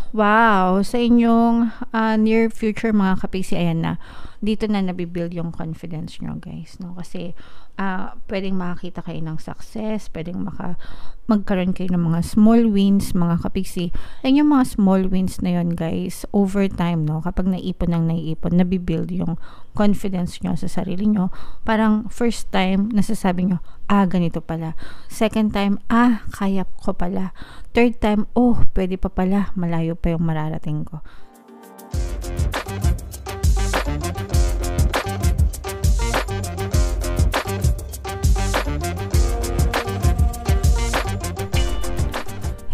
Wow, sa inyong near future mga kapiksi, ayan na. Dito na nabibuild yung confidence nyo guys, no? Kasi pwedeng makakita kayo ng success, pwedeng magkaroon kayo ng mga small wins mga kapiksi. Ayan yung mga small wins na yun guys, over time, no? Kapag naiipon, nabibuild yung confidence nyo sa sarili nyo. Parang first time, nasasabi nyo, ganito pala. Second time, kaya ko pala. Third time, pwede pa pala, malayo pa yung mararating ko.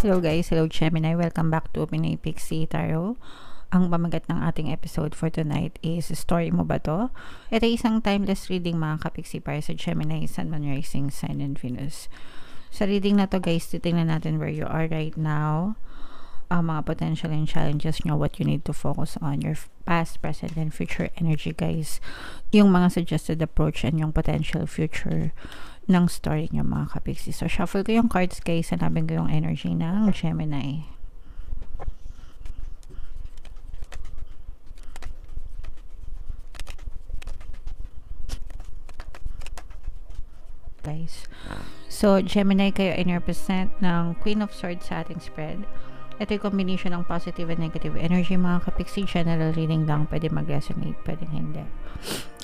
Hello guys, hello Gemini, welcome back to Pinay Pixie Tarot. Ang pamagat ng ating episode for tonight is Story Mo Ba To? Ito isang timeless reading mga kapiksi para sa Gemini, Sun, Moon, Rising, Sign, and Venus. Sa reading na to guys, titingnan natin where you are right now, mga potential and challenges nyo, what you need to focus on, your past, present, and future energy guys, yung mga suggested approach and yung potential future ng story nyo mga kapiksi. So shuffle ko yung cards guys, hanapin ko yung energy ng Gemini. Guys, so Gemini, kayo in represent ng Queen of Swords sa ating spread. Ito yung combination ng positive and negative energy mga kapiksi. General reading lang, pwede mag-resonate, pwede hindi.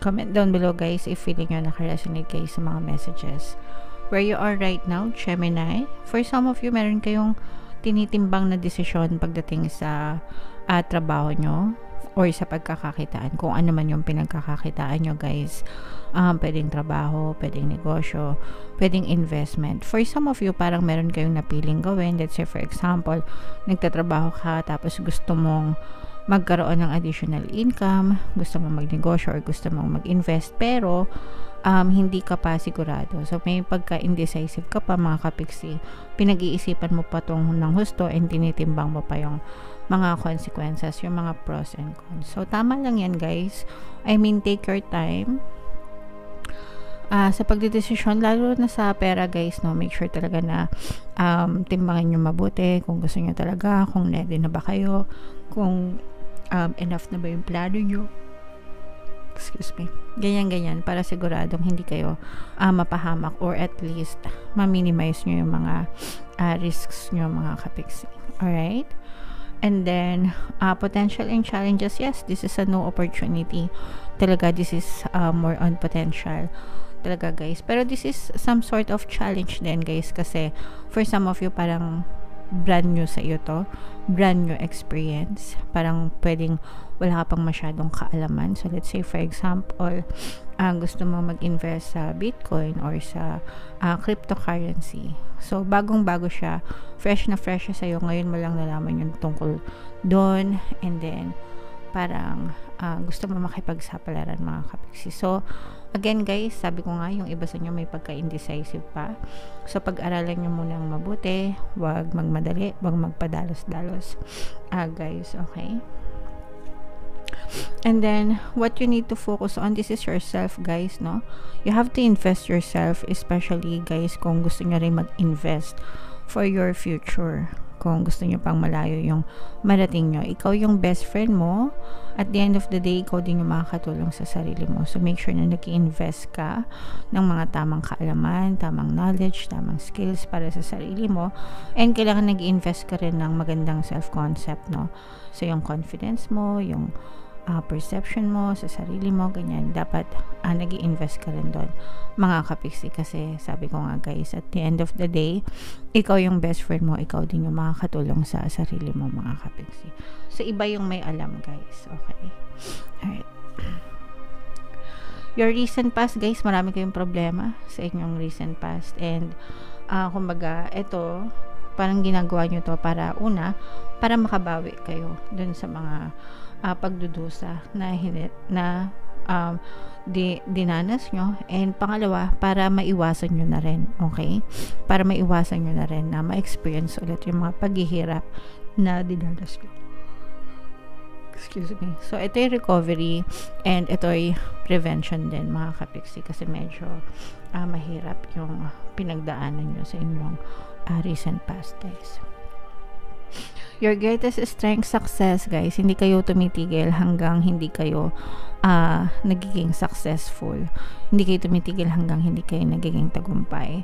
Comment down below guys if feeling nyo naka-resonate kayo sa mga messages. Where you are right now, Gemini, for some of you, meron kayong tinitimbang na desisyon pagdating sa trabaho nyo or sa pagkakakitaan, kung ano man yung pinagkakakitaan nyo guys. Pwedeng trabaho, pwedeng negosyo, pwedeng investment. For some of you, parang meron kayong napiling gawin. Let's say for example, nagtatrabaho ka tapos gusto mong magkaroon ng additional income, gusto mong magnegosyo or gusto mong mag-invest, pero hindi ka pa sigurado. So may pagka-indecisive ka pa mga kapiksi, pinag-iisipan mo pa tong ng husto and tinitimbang mo pa yung mga consequences, yung mga pros and cons. So tama lang yan guys. I mean, take your time sa pagdedesisyon, lalo na sa pera guys, no, make sure talaga na timbangin nyo mabuti kung gusto nyo talaga, kung ready na ba kayo, kung enough na ba yung plano nyo, excuse me, ganyan para siguradong hindi kayo mapahamak or at least ma-minimize nyo yung mga risks nyo mga kapiksi. Alright? And then potential and challenges, yes, this is a no opportunity talaga, this is more on potential talaga guys, pero this is some sort of challenge din guys, kasi for some of you parang brand new sa iyo to, brand new experience, parang pwedeng wala ka pang masyadong kaalaman. So let's say for example, gusto mo mag-invest sa Bitcoin or sa cryptocurrency, so bagong bago siya, fresh na fresh siya sa'yo, ngayon mo lang nalaman yung tungkol doon, and then parang gusto mo makipagsapalaran mga kapiksi. So again guys, sabi ko nga, yung iba sa inyo may pagka-indecisive pa. So pag-aralan nyo muna ng mabuti, wag magmadali, wag magpadalos-dalos guys, okay? And then what you need to focus on, this is yourself guys, no? You have to invest yourself, especially guys kung gusto nyo rin mag-invest for your future. Kung gusto nyo pang malayo yung marating nyo, ikaw yung best friend mo. At the end of the day, ikaw din yung makakatulong sa sarili mo. So make sure na nag-invest ka ng mga tamang kaalaman, tamang knowledge, tamang skills para sa sarili mo. And kailangan nag-invest ka rin ng magandang self-concept, no? So yung confidence mo, yung perception mo sa sarili mo, ganyan, dapat nag-i-invest ka rin doon mga kapiksi, kasi sabi ko nga guys, at the end of the day, ikaw yung best friend mo, ikaw din yung makakatulong sa sarili mo mga kapiksi. So iba yung may alam guys, okay? Alright. Your recent past guys, marami kayong problema sa inyong recent past, and kumbaga ito, parang ginagawa nyo to para para makabawi kayo dun sa mga pagdudusa na dinanas nyo, and pangalawa, para maiwasan nyo na rin, okay? Para maiwasan nyo na rin na ma-experience ulit yung mga paghihirap na dinanas nyo. Excuse me. So ito yung recovery and ito yung prevention din mga kapiksi, kasi medyo mahirap yung pinagdaanan nyo sa inyong recent past guys. Your greatest strength, success, guys. Hindi kayo tumitigil hanggang hindi kayo nagiging successful. Hindi kayo tumitigil hanggang hindi kayo nagiging tagumpay.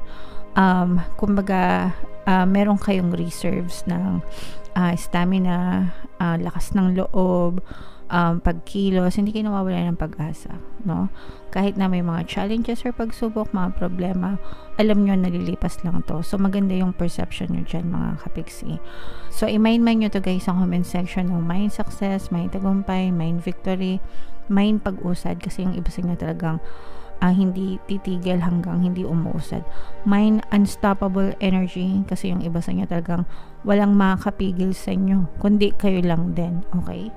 Kumbaga, meron kayong reserves ng stamina, lakas ng loob, pagkilos, hindi kayo nawawala ng pag-asa, no? Kahit na may mga challenges or pagsubok, mga problema, alam nyo, nalilipas lang to. So, maganda yung perception nyo dyan, mga kapiksi. So, i-mind nyo to, guys, sa comment section ng mind success, mind tagumpay, mind victory, mind pag-usad, kasi yung iba sa inyo talagang hindi titigil hanggang hindi umuusad. Mind unstoppable energy, kasi yung iba sa inyo talagang walang makakapigil sa inyo, kundi kayo lang din, okay?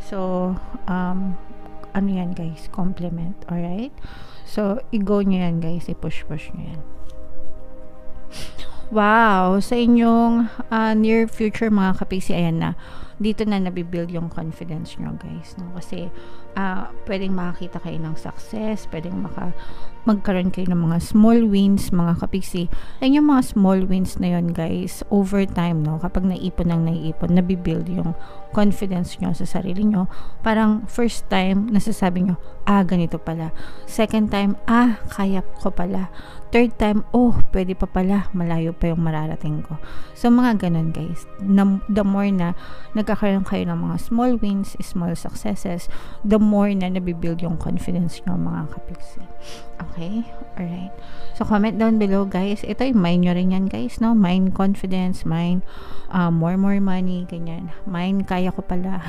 So, ano yan, guys? Compliment, alright? So, i-go nyo yan, guys. I-push nyo yan. Wow! Sa inyong near future, mga kapiksi, ayan na. Dito na nabibuild yung confidence nyo, guys. No? Kasi, pwedeng makakita kayo ng success, pwedeng magkaroon kayo ng mga small wins, mga kapiksi. Ayan yung mga small wins na yun, guys, over time, no? Kapag naipon, nabibuild yung confidence nyo sa sarili nyo. Parang first time, nasasabi nyo, ganito pala. Second time, kaya ko pala. Third time, pwede pa pala, malayo pa yung mararating ko. So, mga ganun, guys. The more na nagkakaroon kayo ng mga small wins, small successes, the more na nabibuild yung confidence nyo, mga kapiksi. Okay? Alright. So, comment down below, guys. Ito, mind nyo rin yan, guys, no? Mind confidence, mind more money, ganyan. Mind, kaya ko pala.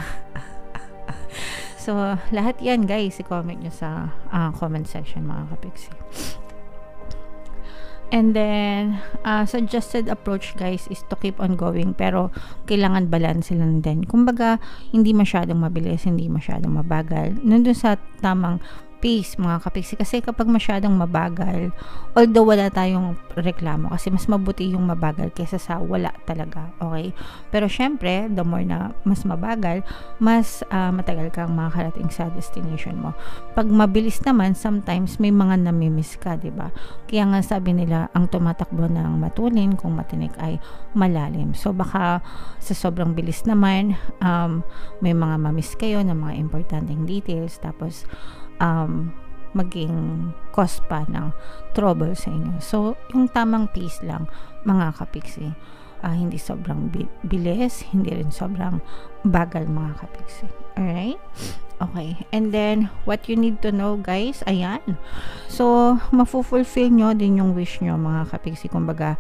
So, lahat yan, guys, i-comment nyo sa comment section, mga kapiksi. And then, suggested approach, guys, is to keep on going, pero kailangan balance lang din. Kumbaga, hindi masyadong mabilis, hindi masyadong mabagal. Nandun sa tamang pace, mga kapiksi. Kasi kapag masyadong mabagal, although wala tayong reklamo, kasi mas mabuti yung mabagal kaysa sa wala talaga, okay? Pero syempre, the more na mas mabagal, mas matagal kang makakarating sa destination mo. Pag mabilis naman, sometimes may mga namimiss ka, diba? Kaya nga sabi nila, ang tumatakbo ng matulin, kung matinik ay malalim. So baka sa sobrang bilis naman, may mga mamiss kayo ng mga importanteng details, tapos maging cause pa ng trouble sa inyo. So, yung tamang pace lang, mga kapiksi. Hindi sobrang bilis, hindi rin sobrang bagal, mga kapiksi. Alright? Okay. And then, what you need to know, guys, ayan. So, mafulfill nyo din yung wish nyo, mga kapiksi. Kumbaga,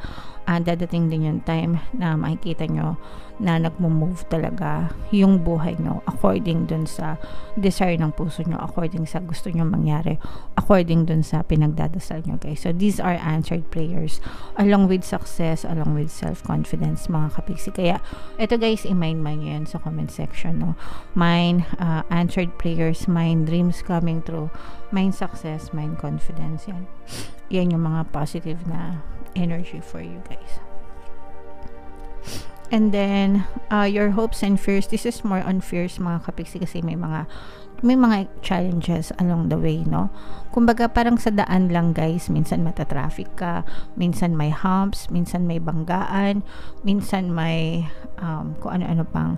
dadating din yung time na makikita nyo na nagmo-move talaga yung buhay nyo according dun sa desire ng puso nyo, according sa gusto nyo mangyari, according dun sa pinagdadasal nyo, guys. So, these are answered prayers along with success, along with self-confidence, mga kapiksi. Kaya, ito, guys, i-mind nyo yan sa comment section, no? Mind, answered prayers, mind, dreams coming true, mind success, mind confidence, yan yung mga positive na energy for you, guys. And then, your hopes and fears, this is more on fears, mga kapiksi, kasi may mga challenges along the way, no? Kumbaga, parang sa daan lang, guys, minsan matatraffic ka, minsan may humps, minsan may banggaan, minsan may kung ano-ano pang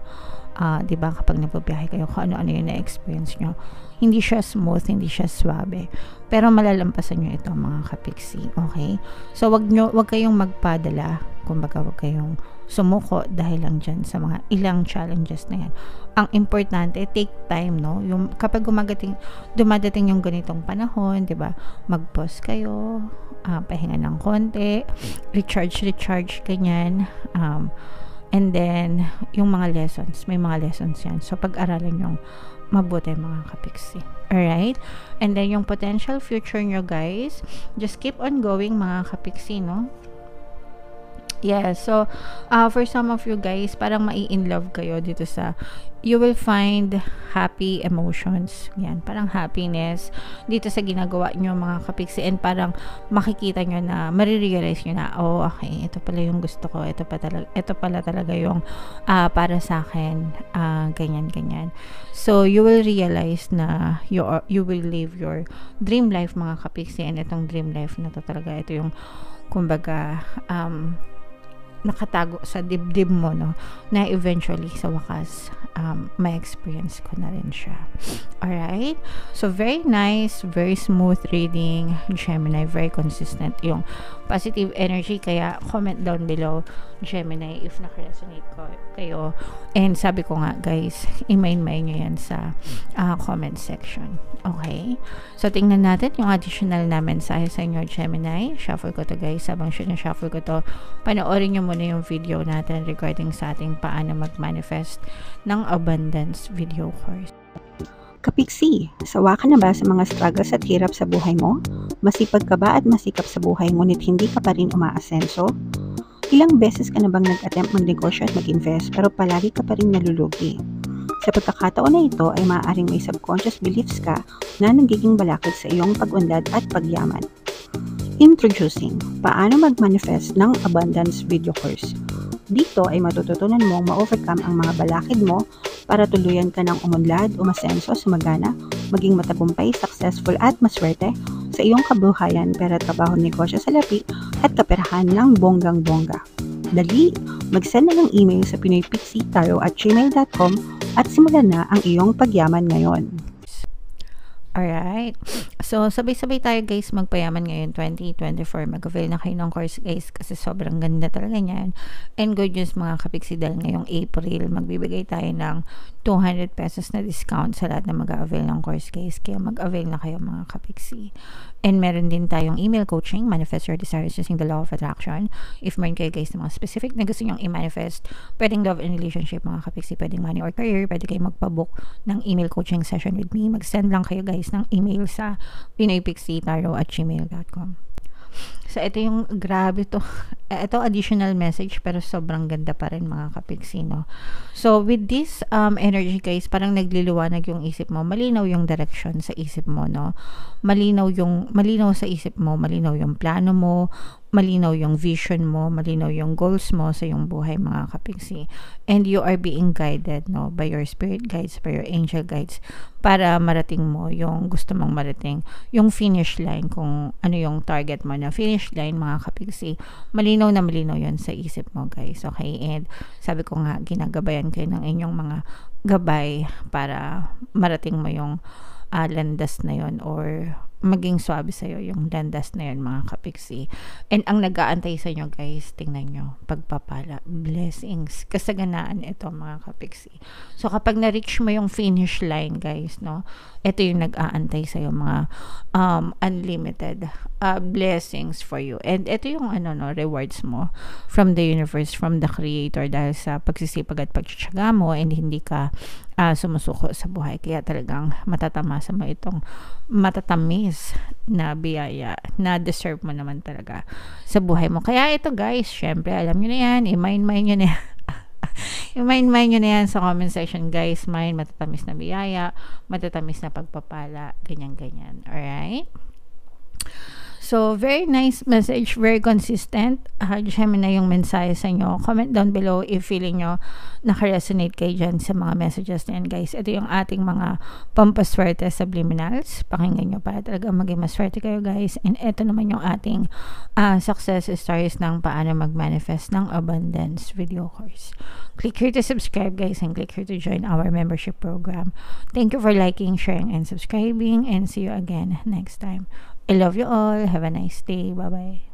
diba, kapag nagbabiyahe kayo, kung ano-ano yung na-experience nyo, hindi siya smooth, hindi siya swabe, pero malalampasan nyo ito, mga kapiksi, okay? So, wag kayong magpadala, kumbaga, wag kayong sumuko dahil lang dyan sa mga ilang challenges na yan. Ang importante, take time, no? Yung, kapag dumadating yung ganitong panahon, diba, mag-pause kayo, pahinga ng konti, recharge, ganyan, and then, yung mga lessons, may mga lessons yan. So, pag-aralan yung mabuti, mga kapiksi. Alright? And then, yung potential future nyo, guys, just keep on going, mga kapiksi, no? Yeah, so, for some of you guys, parang mai-in-love kayo dito sa, you will find happy emotions. Yan, parang happiness dito sa ginagawa nyo, mga kapiksi, and parang makikita nyo na, marirealize nyo na, okay, ito pala yung gusto ko, ito pala talaga yung para sa akin, ganyan. So, you will realize na you will live your dream life, mga kapiksi, and itong dream life na to talaga, ito yung, kumbaga, nakatago sa dibdib mo, no, na eventually sa wakas may experience ko na rin siya. Alright, so very nice, very smooth reading, Gemini, very consistent yung positive energy, kaya comment down below, Gemini, if naka-resonate kayo, and sabi ko nga guys, i-mind nyo yan sa comment section. Okay, so tingnan natin yung additional na mensahe sa inyo, Gemini. Shuffle ko to guys. Habang shuffle ko to, panoorin nyo muna yung video natin regarding sa ating paano mag-manifest ng abundance video course. Kapiksi, sawa ka na ba sa mga struggles at hirap sa buhay mo? Masipag ka ba at masikap sa buhay ngunit hindi ka pa rin umaasenso? Ilang beses ka na bang nag-attempt magnegosyo at mag-invest pero palagi ka pa rin nalulugi? Sa pagkakataon na ito ay maaaring may subconscious beliefs ka na nagiging balakid sa iyong pag-unlad at pagyaman. Introducing, paano mag-manifest ng abundance video course. Dito ay matututunan mong ma-overcome ang mga balakid mo para tuluyan ka ng umunlad, umasenso, sumagana, maging matagumpay, successful at maswerte sa iyong kabuhayan, pera, trabaho, negosyo, salapi at kaperahan ng bonggang-bongga. Dali, mag-send na ng email sa pinoypixie@gmail.com at simulan na ang iyong pagyaman ngayon. Alright. So, sabay-sabay tayo guys magpayaman ngayon 2024. Mag-avail na kayo ng course guys kasi sobrang ganda talaga niyan. And good news mga kapiksi, dahil ngayong April, magbibigay tayo ng 200 pesos na discount sa lahat na mag-avail ng course guys. Kaya mag-avail na kayo mga kapiksi. And meron din tayong email coaching, Manifest Your Desires Using the Law of Attraction. If meron kayo guys na mga specific na gusto nyong i-manifest, pwedeng love and relationship mga kapiksi, pwedeng money or career, pwede kayo magpabook ng email coaching session with me. Mag-send lang kayo guys ng email sa pinoypixie@gmail.com. So, ito yung grabe to. Ito additional message pero sobrang ganda pa rin mga kapiksi, no? So, with this energy guys, parang nagliliwanag yung isip mo. Malinaw yung direction sa isip mo, no? Malinaw sa isip mo, malinaw yung plano mo, malinaw yung vision mo, malinaw yung goals mo sa yung buhay mga kapiksi. And you are being guided, no, by your spirit guides, by your angel guides, para marating mo yung gusto mong marating, yung finish line, kung ano yung target mo na finish line mga kapiksi. Malinaw na malinaw yun sa isip mo guys. Okay, and sabi ko nga, ginagabayan kayo ng inyong mga gabay para marating mo yung landas na yun, or maging swabe sa'yo yung landas na yun mga kapiksi. And ang nag-aantay sa inyo guys, tingnan nyo, pagpapala, blessings, kasaganaan ito mga kapiksi. So kapag na-reach mo yung finish line guys, no, ito yung nag-aantay sa'yo, mga unlimited blessings for you. And ito yung rewards mo from the universe, from the creator, dahil sa pagsisipag at pagtsatsaga mo and hindi ka sumusuko sa buhay. Kaya talagang matatamasa mo itong matatamis na biyaya na deserve mo naman talaga sa buhay mo. Kaya ito guys, syempre alam nyo na yan, i-mind nyo na yan. I-mind nyo na yan sa comment section guys. Matatamis na biyaya, matatamis na pagpapala, ganyan-ganyan. Alright? So, very nice message, very consistent. Gemini yung mensahe sa inyo. Comment down below if feeling nyo naka-resonate kayo dyan sa mga messages na yan, guys. Ito yung ating mga pampaswerte subliminals. Pakinggan nyo para talaga maging maswerte kayo, guys. And ito naman yung ating success stories ng paano mag-manifest ng abundance video course. Click here to subscribe, guys, and click here to join our membership program. Thank you for liking, sharing, and subscribing, and see you again next time. I love you all. Have a nice day. Bye-bye.